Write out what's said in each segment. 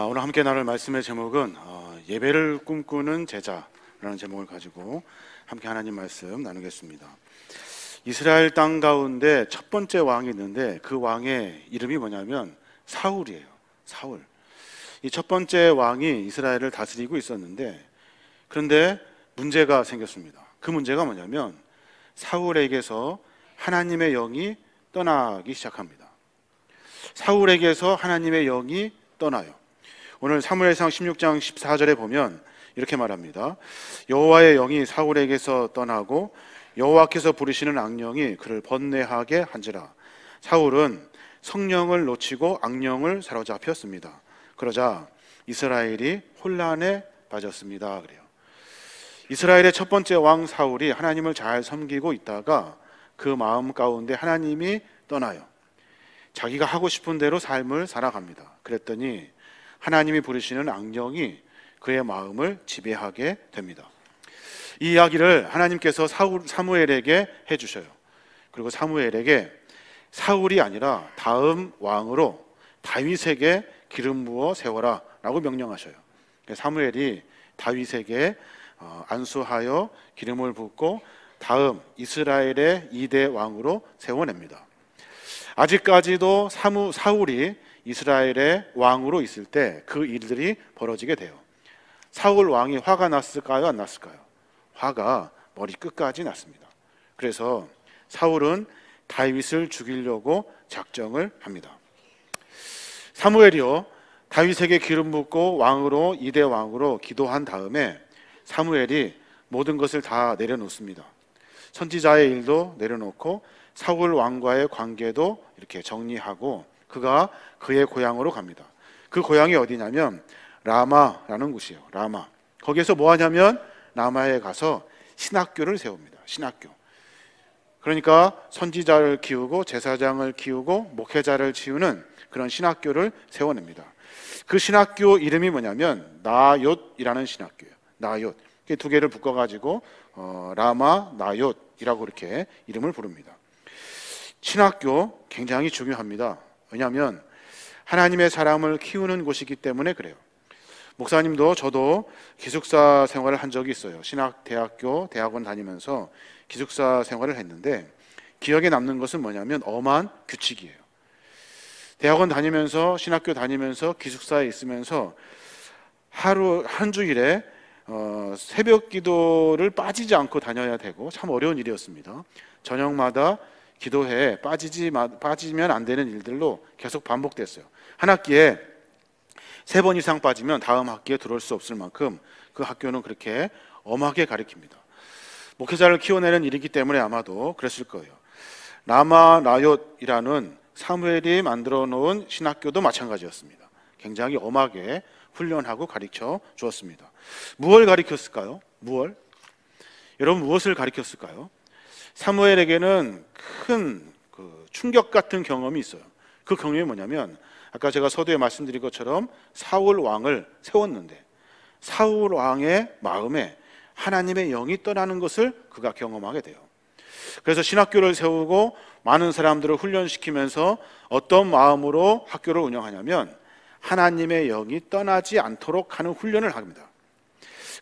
오늘 함께 나눌 말씀의 제목은 예배를 꿈꾸는 제자라는 제목을 가지고 함께 하나님 말씀 나누겠습니다. 이스라엘 땅 가운데 첫 번째 왕이 있는데 그 왕의 이름이 뭐냐면 사울이에요. 사울. 이 첫 번째 왕이 이스라엘을 다스리고 있었는데, 그런데 문제가 생겼습니다. 그 문제가 뭐냐면 사울에게서 하나님의 영이 떠나기 시작합니다. 사울에게서 하나님의 영이 떠나요. 오늘 사무엘상 16장 14절에 보면 이렇게 말합니다. 여호와의 영이 사울에게서 떠나고 여호와께서 부르시는 악령이 그를 번뇌하게 한지라. 사울은 성령을 놓치고 악령을 사로잡혔습니다. 그러자 이스라엘이 혼란에 빠졌습니다. 그래요. 이스라엘의 첫 번째 왕 사울이 하나님을 잘 섬기고 있다가 그 마음 가운데 하나님이 떠나요. 자기가 하고 싶은 대로 삶을 살아갑니다. 그랬더니 하나님이 부르시는 악령이 그의 마음을 지배하게 됩니다. 이 이야기를 하나님께서 사무엘에게 해주셔요. 그리고 사무엘에게 사울이 아니라 다음 왕으로 다윗에게 기름 부어 세워라 라고 명령하셔요. 사무엘이 다윗에게 안수하여 기름을 붓고 다음 이스라엘의 2대 왕으로 세워냅니다. 아직까지도 사울이 이스라엘의 왕으로 있을 때 그 일들이 벌어지게 돼요. 사울 왕이 화가 났을까요? 안 났을까요? 화가 머리끝까지 났습니다. 그래서 사울은 다윗을 죽이려고 작정을 합니다. 사무엘이요, 다윗에게 기름 붓고 왕으로 2대 왕으로 기도한 다음에 사무엘이 모든 것을 다 내려놓습니다. 선지자의 일도 내려놓고 사울 왕과의 관계도 이렇게 정리하고 그가 그의 고향으로 갑니다. 그 고향이 어디냐면 라마라는 곳이에요. 라마. 거기에서 뭐 하냐면 라마에 가서 신학교를 세웁니다. 신학교. 그러니까 선지자를 키우고 제사장을 키우고 목회자를 키우는 그런 신학교를 세워냅니다. 그 신학교 이름이 뭐냐면 나옅이라는 신학교예요. 나옅. 두 개를 묶어가지고 라마 나옅이라고 이렇게 이름을 부릅니다. 신학교 굉장히 중요합니다. 왜냐하면 하나님의 사람을 키우는 곳이기 때문에 그래요. 목사님도 저도 기숙사 생활을 한 적이 있어요. 신학대학교 대학원 다니면서 기숙사 생활을 했는데 기억에 남는 것은 뭐냐면 엄한 규칙이에요. 대학원 다니면서 신학교 다니면서 기숙사에 있으면서 하루 한 주일에 새벽 기도를 빠지지 않고 다녀야 되고 참 어려운 일이었습니다. 저녁마다 기도회에 빠지면 안 되는 일들로 계속 반복됐어요. 한 학기에 3번 이상 빠지면 다음 학기에 들어올 수 없을 만큼 그 학교는 그렇게 엄하게 가르칩니다. 목회자를 키워내는 일이기 때문에 아마도 그랬을 거예요. 라마 나옅이라는 사무엘이 만들어 놓은 신학교도 마찬가지였습니다. 굉장히 엄하게 훈련하고 가르쳐 주었습니다. 무엇을 가르쳤을까요? 여러분 무엇을 가르쳤을까요? 사무엘에게는 큰 충격 같은 경험이 있어요. 그 경험이 뭐냐면 아까 제가 서두에 말씀드린 것처럼 사울 왕을 세웠는데 사울 왕의 마음에 하나님의 영이 떠나는 것을 그가 경험하게 돼요. 그래서 신학교를 세우고 많은 사람들을 훈련시키면서 어떤 마음으로 학교를 운영하냐면 하나님의 영이 떠나지 않도록 하는 훈련을 합니다.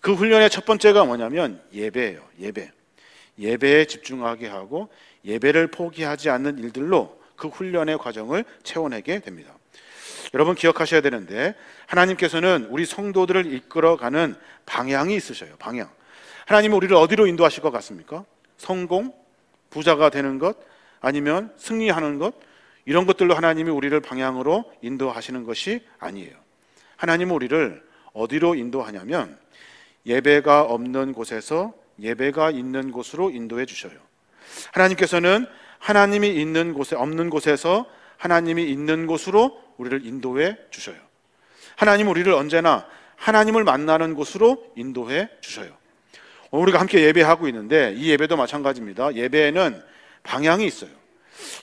그 훈련의 첫 번째가 뭐냐면 예배예요. 예배에 집중하게 하고 예배를 포기하지 않는 일들로 그 훈련의 과정을 채워내게 됩니다. 여러분 기억하셔야 되는데 하나님께서는 우리 성도들을 이끌어가는 방향이 있으셔요. 방향. 하나님은 우리를 어디로 인도하실 것 같습니까? 성공? 부자가 되는 것? 아니면 승리하는 것? 이런 것들로 하나님이 우리를 방향으로 인도하시는 것이 아니에요. 하나님은 우리를 어디로 인도하냐면 예배가 없는 곳에서 예배가 있는 곳으로 인도해 주셔요. 하나님께서는 하나님이 있는 곳에 없는 곳에서 하나님이 있는 곳으로 우리를 인도해 주셔요. 하나님은 우리를 언제나 하나님을 만나는 곳으로 인도해 주셔요. 우리가 함께 예배하고 있는데 이 예배도 마찬가지입니다. 예배에는 방향이 있어요.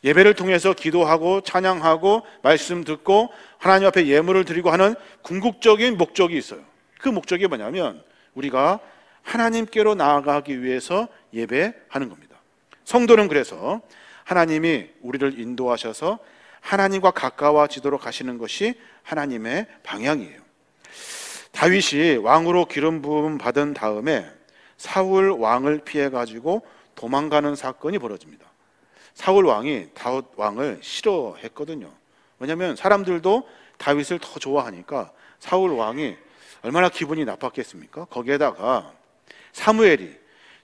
예배를 통해서 기도하고 찬양하고 말씀 듣고 하나님 앞에 예물을 드리고 하는 궁극적인 목적이 있어요. 그 목적이 뭐냐면 우리가 하나님께로 나아가기 위해서 예배하는 겁니다. 성도는 그래서 하나님이 우리를 인도하셔서 하나님과 가까워지도록 하시는 것이 하나님의 방향이에요. 다윗이 왕으로 기름 부음 받은 다음에 사울 왕을 피해 가지고 도망가는 사건이 벌어집니다. 사울 왕이 다윗 왕을 싫어했거든요. 왜냐하면 사람들도 다윗을 더 좋아하니까 사울 왕이 얼마나 기분이 나빴겠습니까? 거기에다가 사무엘이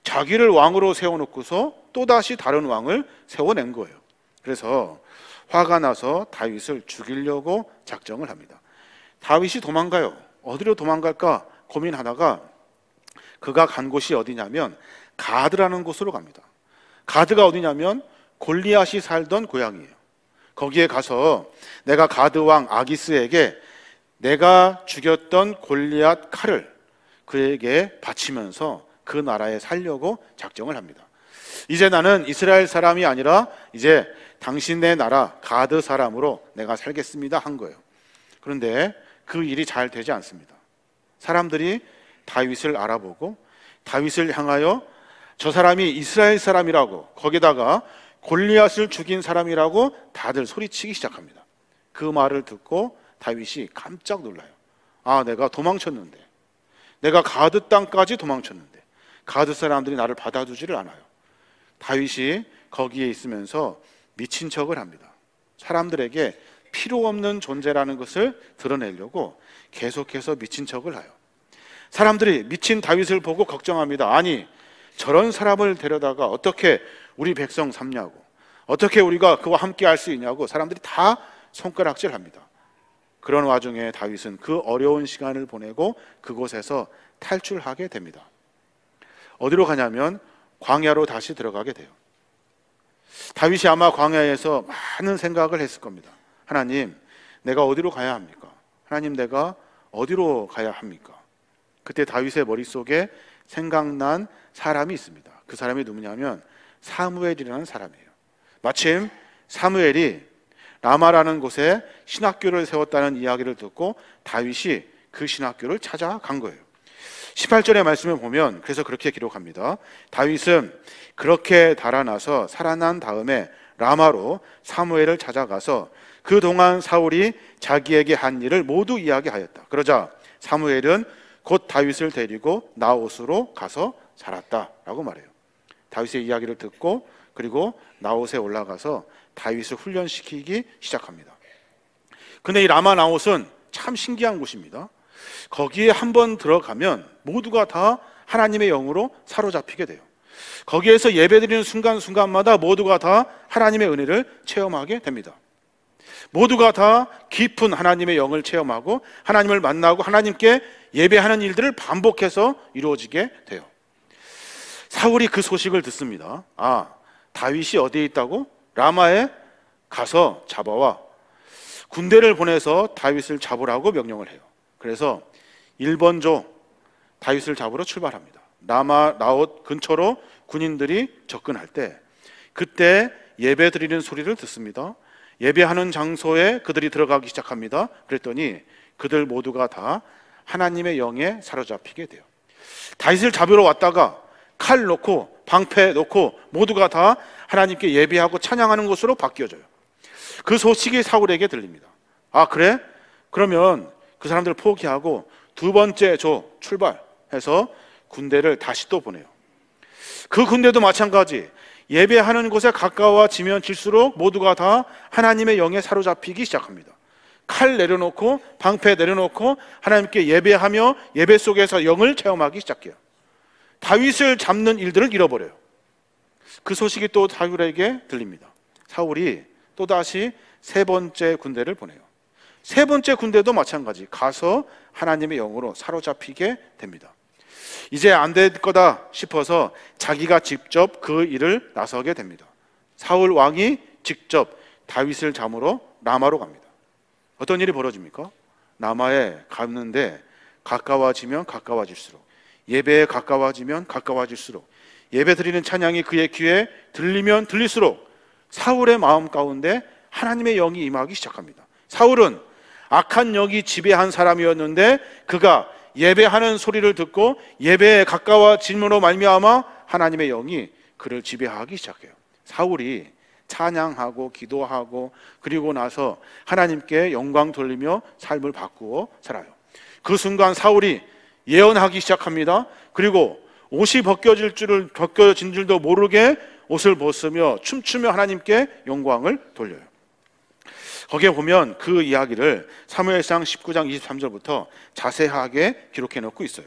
자기를 왕으로 세워놓고서 또다시 다른 왕을 세워낸 거예요. 그래서 화가 나서 다윗을 죽이려고 작정을 합니다. 다윗이 도망가요. 어디로 도망갈까 고민하다가 그가 간 곳이 어디냐면 가드라는 곳으로 갑니다. 가드가 어디냐면 골리앗이 살던 고향이에요. 거기에 가서 내가 가드 왕 아기스에게 내가 죽였던 골리앗 칼을 그에게 바치면서 그 나라에 살려고 작정을 합니다. 이제 나는 이스라엘 사람이 아니라 이제 당신네 나라 가드 사람으로 내가 살겠습니다 한 거예요. 그런데 그 일이 잘 되지 않습니다. 사람들이 다윗을 알아보고 다윗을 향하여 저 사람이 이스라엘 사람이라고, 거기다가 골리앗을 죽인 사람이라고 다들 소리치기 시작합니다. 그 말을 듣고 다윗이 깜짝 놀라요. 아, 내가 도망쳤는데, 내가 가드 땅까지 도망쳤는데 가드 사람들이 나를 받아주지를 않아요. 다윗이 거기에 있으면서 미친 척을 합니다. 사람들에게 필요 없는 존재라는 것을 드러내려고 계속해서 미친 척을 해요. 사람들이 미친 다윗을 보고 걱정합니다. 아니, 저런 사람을 데려다가 어떻게 우리 백성 삼냐고, 어떻게 우리가 그와 함께 할 수 있냐고 사람들이 다 손가락질합니다. 그런 와중에 다윗은 그 어려운 시간을 보내고 그곳에서 탈출하게 됩니다. 어디로 가냐면 광야로 다시 들어가게 돼요. 다윗이 아마 광야에서 많은 생각을 했을 겁니다. 하나님, 내가 어디로 가야 합니까? 하나님, 내가 어디로 가야 합니까? 그때 다윗의 머릿속에 생각난 사람이 있습니다. 그 사람이 누구냐면 사무엘이라는 사람이에요. 마침 사무엘이 라마라는 곳에 신학교를 세웠다는 이야기를 듣고 다윗이 그 신학교를 찾아간 거예요. 18절의 말씀을 보면 그래서 그렇게 기록합니다. 다윗은 그렇게 달아나서 살아난 다음에 라마로 사무엘을 찾아가서 그동안 사울이 자기에게 한 일을 모두 이야기하였다. 그러자 사무엘은 곧 다윗을 데리고 나옷으로 가서 살았다라고 말해요. 다윗의 이야기를 듣고 그리고 나옷에 올라가서 다윗을 훈련시키기 시작합니다. 근데 이 라마 나옷은 참 신기한 곳입니다. 거기에 한번 들어가면 모두가 다 하나님의 영으로 사로잡히게 돼요. 거기에서 예배드리는 순간순간마다 모두가 다 하나님의 은혜를 체험하게 됩니다. 모두가 다 깊은 하나님의 영을 체험하고 하나님을 만나고 하나님께 예배하는 일들을 반복해서 이루어지게 돼요. 사울이 그 소식을 듣습니다. 아, 다윗이 어디에 있다고? 라마에 가서 잡아와. 군대를 보내서 다윗을 잡으라고 명령을 해요. 그래서 1번조 다윗을 잡으러 출발합니다. 라마 나옷 근처로 군인들이 접근할 때 그때 예배 드리는 소리를 듣습니다. 예배하는 장소에 그들이 들어가기 시작합니다. 그랬더니 그들 모두가 다 하나님의 영에 사로잡히게 돼요. 다윗을 잡으러 왔다가 칼 놓고 방패 놓고 모두가 다 하나님께 예배하고 찬양하는 곳으로 바뀌어져요. 그 소식이 사울에게 들립니다. 아, 그래? 그러면 그 사람들 포기하고 2번째 조 출발해서 군대를 다시 또 보내요. 그 군대도 마찬가지. 예배하는 곳에 가까워지면 질수록 모두가 다 하나님의 영에 사로잡히기 시작합니다. 칼 내려놓고 방패 내려놓고 하나님께 예배하며 예배 속에서 영을 체험하기 시작해요. 다윗을 잡는 일들을 잃어버려요. 그 소식이 또 사울에게 들립니다. 사울이 또다시 3번째 군대를 보내요. 3번째 군대도 마찬가지. 가서 하나님의 영으로 사로잡히게 됩니다. 이제 안 될 거다 싶어서 자기가 직접 그 일을 나서게 됩니다. 사울 왕이 직접 다윗을 잡으러 라마로 갑니다. 어떤 일이 벌어집니까? 라마에 갔는데 가까워지면 가까워질수록, 예배에 가까워지면 가까워질수록, 예배 드리는 찬양이 그의 귀에 들리면 들릴수록 사울의 마음 가운데 하나님의 영이 임하기 시작합니다. 사울은 악한 영이 지배한 사람이었는데 그가 예배하는 소리를 듣고 예배에 가까워짐으로 말미암아 하나님의 영이 그를 지배하기 시작해요. 사울이 찬양하고 기도하고 그리고 나서 하나님께 영광 돌리며 삶을 바꾸어 살아요. 그 순간 사울이 예언하기 시작합니다. 그리고 옷이 벗겨진 줄도 모르게 옷을 벗으며 춤추며 하나님께 영광을 돌려요. 거기에 보면 그 이야기를 사무엘상 19장 23절부터 자세하게 기록해 놓고 있어요.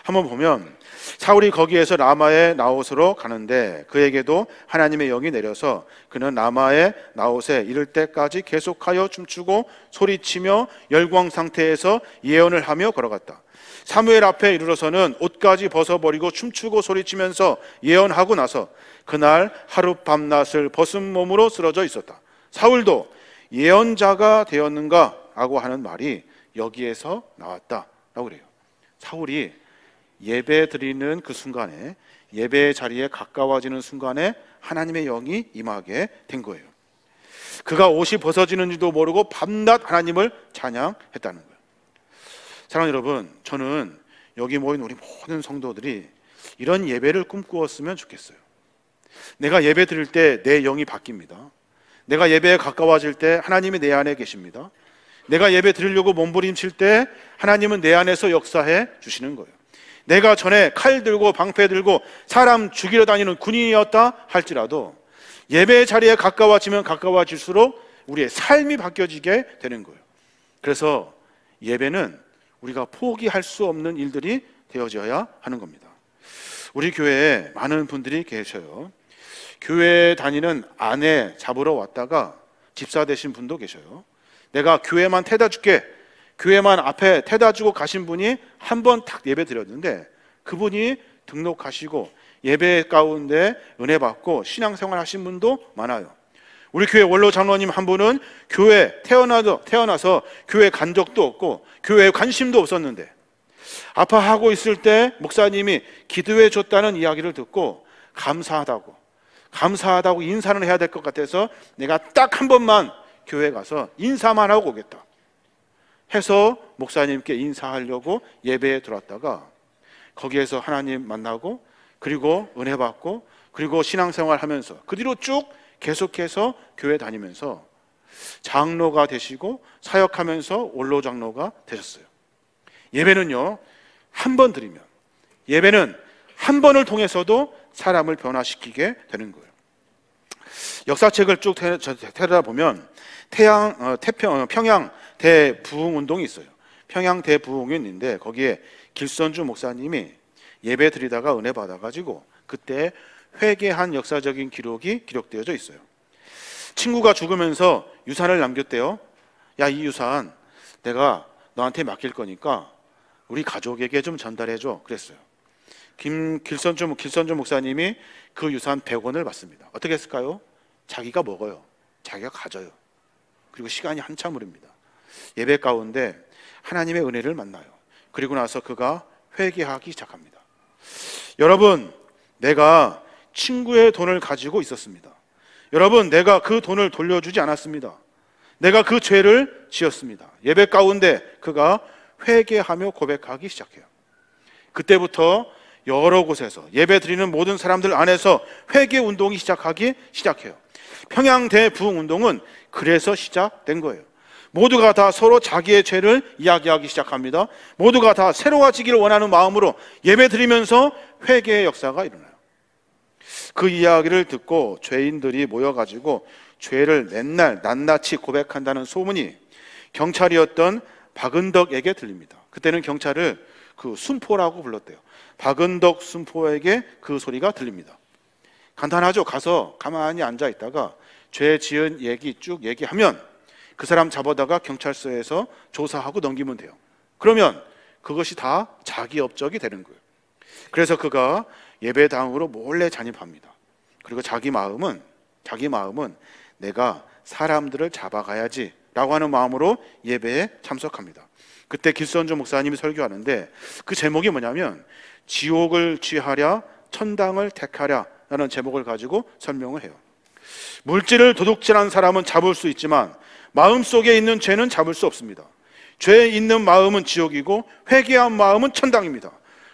한번 보면 사울이 거기에서 라마의 나옷으로 가는데 그에게도 하나님의 영이 내려서 그는 라마의 나옷에 이를 때까지 계속하여 춤추고 소리치며 열광 상태에서 예언을 하며 걸어갔다. 사무엘 앞에 이르러서는 옷까지 벗어버리고 춤추고 소리치면서 예언하고 나서 그날 하루 밤낮을 벗은 몸으로 쓰러져 있었다. 사울도 예언자가 되었는가? 라고 하는 말이 여기에서 나왔다라고 그래요. 사울이 예배 드리는 그 순간에, 예배의 자리에 가까워지는 순간에 하나님의 영이 임하게 된 거예요. 그가 옷이 벗어지는지도 모르고 밤낮 하나님을 찬양했다는 거예요. 사랑하는 여러분, 저는 여기 모인 우리 모든 성도들이 이런 예배를 꿈꾸었으면 좋겠어요. 내가 예배 드릴 때 내 영이 바뀝니다. 내가 예배에 가까워질 때 하나님이 내 안에 계십니다. 내가 예배 드리려고 몸부림칠 때 하나님은 내 안에서 역사해 주시는 거예요. 내가 전에 칼 들고 방패 들고 사람 죽이러 다니는 군인이었다 할지라도 예배의 자리에 가까워지면 가까워질수록 우리의 삶이 바뀌어지게 되는 거예요. 그래서 예배는 우리가 포기할 수 없는 일들이 되어져야 하는 겁니다. 우리 교회에 많은 분들이 계셔요. 교회에 다니는 아내 잡으러 왔다가 집사 되신 분도 계셔요. 내가 교회만 태다 줄게, 교회만 앞에 태다 주고 가신 분이 한 번 탁 예배 드렸는데 그분이 등록하시고 예배 가운데 은혜 받고 신앙생활 하신 분도 많아요. 우리 교회 원로 장로님 한 분은 교회 태어나서 교회 간 적도 없고 교회에 관심도 없었는데 아파하고 있을 때 목사님이 기도해 줬다는 이야기를 듣고 감사하다고 인사는 해야 될 것 같아서 내가 딱 한 번만 교회 가서 인사만 하고 오겠다 해서 목사님께 인사하려고 예배에 들어왔다가 거기에서 하나님 만나고 그리고 은혜 받고 그리고 신앙생활 하면서 그 뒤로 쭉 계속해서 교회 다니면서 장로가 되시고 사역하면서 원로 장로가 되셨어요. 예배는요, 한 번 드리면, 예배는 한 번을 통해서도 사람을 변화시키게 되는 거예요. 역사책을 쭉 되돌아보면 평양 대부흥 운동이 있어요. 평양 대부흥이 있는데 거기에 길선주 목사님이 예배 드리다가 은혜 받아가지고 그때 회개한 역사적인 기록이 기록되어져 있어요. 친구가 죽으면서 유산을 남겼대요. 야, 이 유산 내가 너한테 맡길 거니까 우리 가족에게 좀 전달해줘 그랬어요. 길선주 목사님이 그 유산 100원을 받습니다. 어떻게 했을까요? 자기가 먹어요. 자기가 가져요. 그리고 시간이 한참 흐릅니다. 예배 가운데 하나님의 은혜를 만나요. 그리고 나서 그가 회개하기 시작합니다. 여러분, 내가 친구의 돈을 가지고 있었습니다. 여러분, 내가 그 돈을 돌려주지 않았습니다. 내가 그 죄를 지었습니다. 예배 가운데 그가 회개하며 고백하기 시작해요. 그때부터 여러 곳에서 예배 드리는 모든 사람들 안에서 회개 운동이 시작해요. 평양 대부흥 운동은 그래서 시작된 거예요. 모두가 다 서로 자기의 죄를 이야기하기 시작합니다. 모두가 다 새로워지기를 원하는 마음으로 예배 드리면서 회개의 역사가 일어나요. 그 이야기를 듣고 죄인들이 모여가지고 죄를 맨날 낱낱이 고백한다는 소문이 경찰이었던 박은덕에게 들립니다. 그때는 경찰을 그 순포라고 불렀대요. 박은덕 순포에게 그 소리가 들립니다. 간단하죠. 가서 가만히 앉아 있다가 죄 지은 얘기 쭉 얘기하면 그 사람 잡아다가 경찰서에서 조사하고 넘기면 돼요. 그러면 그것이 다 자기 업적이 되는 거예요. 그래서 그가 예배당으로 몰래 잔입합니다. 그리고 자기 마음은 내가 사람들을 잡아가야지 라고 하는 마음으로 예배에 참석합니다. 그때 길선주 목사님이 설교하는데 그 제목이 뭐냐면 지옥을 취하랴 천당을 택하랴 라는 제목을 가지고 설명을 해요. 물질을 도둑질한 사람은 잡을 수 있지만 마음속에 있는 죄는 잡을 수 없습니다. 죄 있는 마음은 지옥이고 회개한 마음은 천당입니다.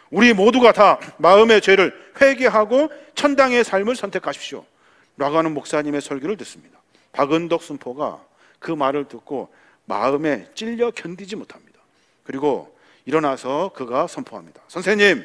우리 모두가 다 마음의 죄를 회개하고 천당의 삶을 선택하십시오 라고 하는 목사님의 설교를 듣습니다. 박은덕 순포가 그 말을 듣고 마음에 찔려 견디지 못합니다. 그리고 일어나서 그가 선포합니다. 선생님,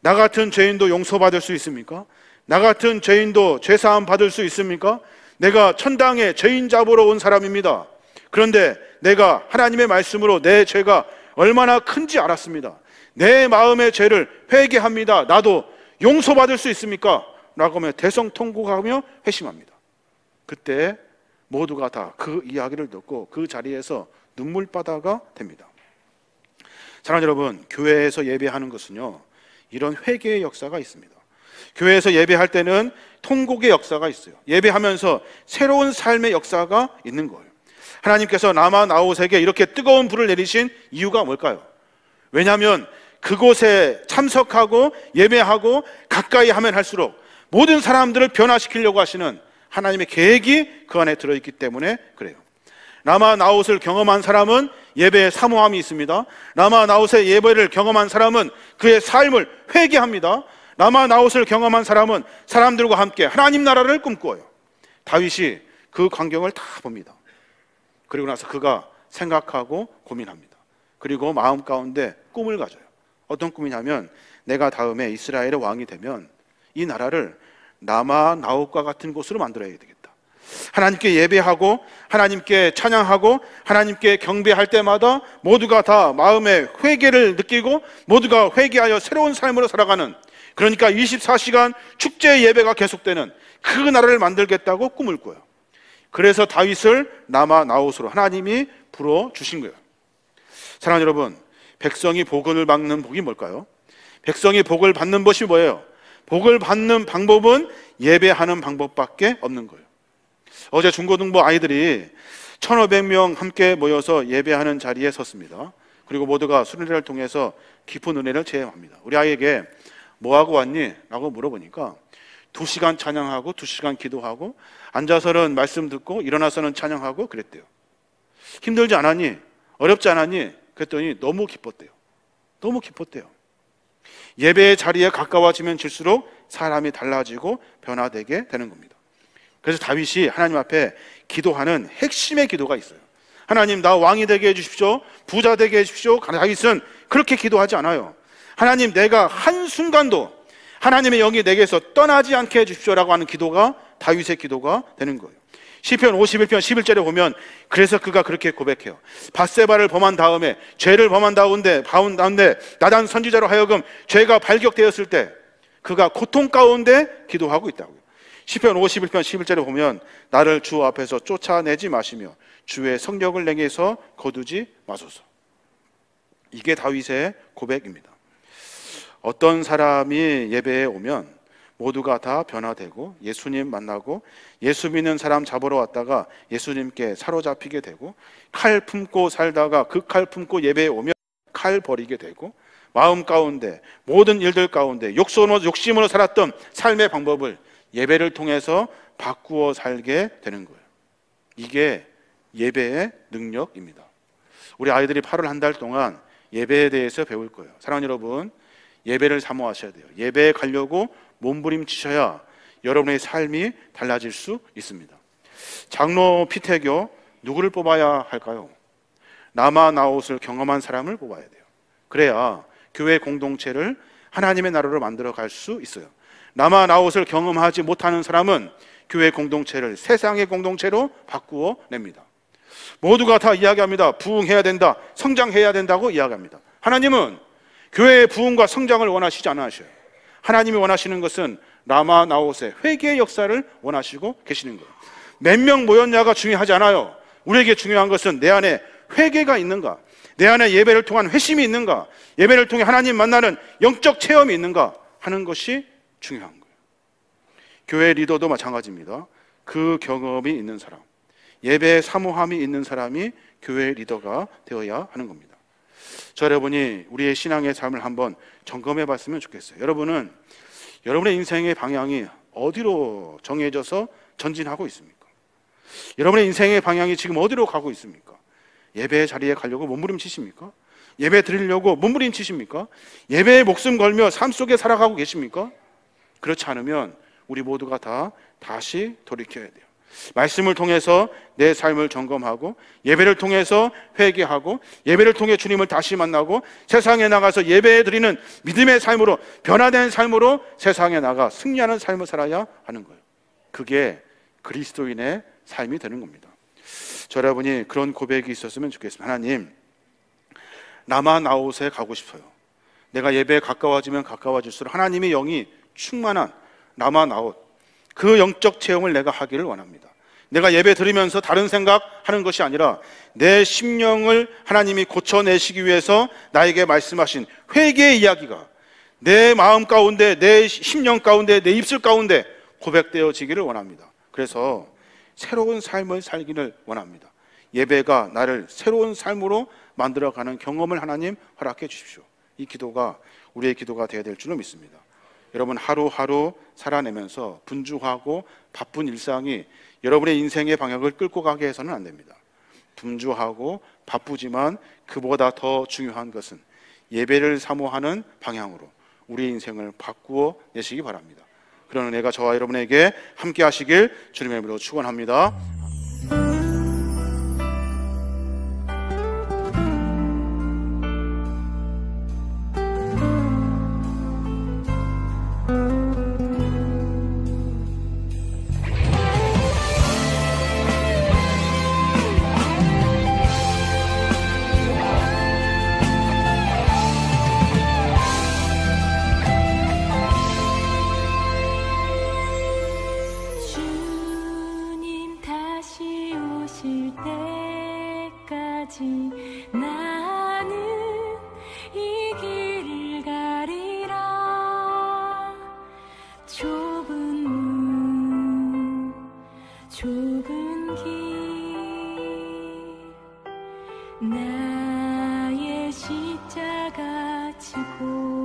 나 같은 죄인도 용서받을 수 있습니까? 나 같은 죄인도 죄사함 받을 수 있습니까? 내가 천당에 죄인 잡으러 온 사람입니다. 그런데 내가 하나님의 말씀으로 내 죄가 얼마나 큰지 알았습니다. 내 마음의 죄를 회개합니다. 나도 용서받을 수 있습니까? 라고 하며 대성통곡하며 회심합니다. 그때 모두가 다 그 이야기를 듣고 그 자리에서 눈물바다가 됩니다. 사랑하는 여러분, 교회에서 예배하는 것은요, 이런 회개의 역사가 있습니다. 교회에서 예배할 때는 통곡의 역사가 있어요. 예배하면서 새로운 삶의 역사가 있는 거예요. 하나님께서 라마 나옷에게 이렇게 뜨거운 불을 내리신 이유가 뭘까요? 왜냐하면 그곳에 참석하고 예배하고 가까이 하면 할수록 모든 사람들을 변화시키려고 하시는 하나님의 계획이 그 안에 들어있기 때문에 그래요. 라마 나옷을 경험한 사람은 예배에 사모함이 있습니다. 라마 나옷의 예배를 경험한 사람은 그의 삶을 회개합니다. 라마 나옷을 경험한 사람은 사람들과 함께 하나님 나라를 꿈꿔요. 다윗이 그 광경을 다 봅니다. 그리고 나서 그가 생각하고 고민합니다. 그리고 마음 가운데 꿈을 가져요. 어떤 꿈이냐면, 내가 다음에 이스라엘의 왕이 되면 이 나라를 라마 나옷과 같은 곳으로 만들어야 되겠다. 하나님께 예배하고 하나님께 찬양하고 하나님께 경배할 때마다 모두가 다 마음의 회개를 느끼고 모두가 회개하여 새로운 삶으로 살아가는, 그러니까 24시간 축제 예배가 계속되는 그 나라를 만들겠다고 꿈을 꿔요. 그래서 다윗을 라마 나옷으로 하나님이 불어주신 거예요. 사랑하는 여러분, 백성이 복을 받는 복이 뭘까요? 백성이 복을 받는 것이 뭐예요? 복을 받는 방법은 예배하는 방법밖에 없는 거예요. 어제 중고등부 아이들이 1,500명 함께 모여서 예배하는 자리에 섰습니다. 그리고 모두가 순례를 통해서 깊은 은혜를 체험합니다. 우리 아이에게 뭐하고 왔니? 라고 물어보니까 2시간 찬양하고 2시간 기도하고 앉아서는 말씀 듣고 일어나서는 찬양하고 그랬대요. 힘들지 않았니? 어렵지 않았니? 그랬더니 너무 기뻤대요. 너무 기뻤대요. 예배의 자리에 가까워지면 질수록 사람이 달라지고 변화되게 되는 겁니다. 그래서 다윗이 하나님 앞에 기도하는 핵심의 기도가 있어요. 하나님, 나 왕이 되게 해주십시오. 부자 되게 해주십시오. 다윗은 그렇게 기도하지 않아요. 하나님, 내가 한순간도 하나님의 영이 내게서 떠나지 않게 해주십시오라고 하는 기도가 다윗의 기도가 되는 거예요. 시편 51편 11절에 보면 그래서 그가 그렇게 고백해요. 밧세바를 범한 다음에, 죄를 범한 다운데 나단 선지자로 하여금 죄가 발격되었을 때 그가 고통 가운데 기도하고 있다고요. 시편 51편 11절에 보면 나를 주 앞에서 쫓아내지 마시며 주의 성령을 내게서 거두지 마소서. 이게 다윗의 고백입니다. 어떤 사람이 예배에 오면 모두가 다 변화되고 예수님 만나고 예수 믿는 사람 잡으러 왔다가 예수님께 사로잡히게 되고, 칼 품고 살다가 그 칼 품고 예배에 오면 칼 버리게 되고, 마음 가운데 모든 일들 가운데 욕심으로 살았던 삶의 방법을 예배를 통해서 바꾸어 살게 되는 거예요. 이게 예배의 능력입니다. 우리 아이들이 8월 한 달 동안 예배에 대해서 배울 거예요. 사랑하는 여러분, 예배를 사모하셔야 돼요. 예배에 가려고 몸부림치셔야 여러분의 삶이 달라질 수 있습니다. 장로 피태교, 누구를 뽑아야 할까요? 라마 나옷을 경험한 사람을 뽑아야 돼요. 그래야 교회 공동체를 하나님의 나라로 만들어 갈 수 있어요. 라마 나옷을 경험하지 못하는 사람은 교회 공동체를 세상의 공동체로 바꾸어 냅니다. 모두가 다 이야기합니다. 부흥해야 된다, 성장해야 된다고 이야기합니다. 하나님은 교회의 부흥과 성장을 원하시지 않으셔요. 하나님이 원하시는 것은 라마 나옷의 회개의 역사를 원하시고 계시는 거예요. 몇 명 모였냐가 중요하지 않아요. 우리에게 중요한 것은 내 안에 회개가 있는가, 내 안에 예배를 통한 회심이 있는가, 예배를 통해 하나님 만나는 영적 체험이 있는가 하는 것이 중요한 거예요. 교회 리더도 마찬가지입니다. 그 경험이 있는 사람, 예배의 사모함이 있는 사람이 교회 리더가 되어야 하는 겁니다. 저 여러분이 우리의 신앙의 삶을 한번 점검해 봤으면 좋겠어요. 여러분은 여러분의 인생의 방향이 어디로 정해져서 전진하고 있습니까? 여러분의 인생의 방향이 지금 어디로 가고 있습니까? 예배의 자리에 가려고 몸부림치십니까? 예배 드리려고 몸부림치십니까? 예배에 목숨 걸며 삶 속에 살아가고 계십니까? 그렇지 않으면 우리 모두가 다 다시 돌이켜야 돼요. 말씀을 통해서 내 삶을 점검하고, 예배를 통해서 회개하고, 예배를 통해 주님을 다시 만나고, 세상에 나가서 예배 드리는 믿음의 삶으로, 변화된 삶으로 세상에 나가 승리하는 삶을 살아야 하는 거예요. 그게 그리스도인의 삶이 되는 겁니다. 저 여러분이 그런 고백이 있었으면 좋겠습니다. 하나님, 라마나웃에 가고 싶어요. 내가 예배에 가까워지면 가까워질수록 하나님의 영이 충만한 라마나웃, 그 영적 체험을 내가 하기를 원합니다. 내가 예배 드리면서 다른 생각하는 것이 아니라 내 심령을 하나님이 고쳐내시기 위해서 나에게 말씀하신 회개의 이야기가 내 마음 가운데, 내 심령 가운데, 내 입술 가운데 고백되어지기를 원합니다. 그래서 새로운 삶을 살기를 원합니다. 예배가 나를 새로운 삶으로 만들어가는 경험을 하나님 허락해 주십시오. 이 기도가 우리의 기도가 되어야 될 줄로 믿습니다. 여러분, 하루하루 살아내면서 분주하고 바쁜 일상이 여러분의 인생의 방향을 끌고 가게 해서는 안 됩니다. 분주하고 바쁘지만 그보다 더 중요한 것은 예배를 사모하는 방향으로 우리의 인생을 바꾸어 내시기 바랍니다. 그런 은혜가 저와 여러분에게 함께 하시길 주님의 이름으로 축원합니다. 나는 이 길을 가리라. 좁은 문, 좁은 길, 나의 십자가 지고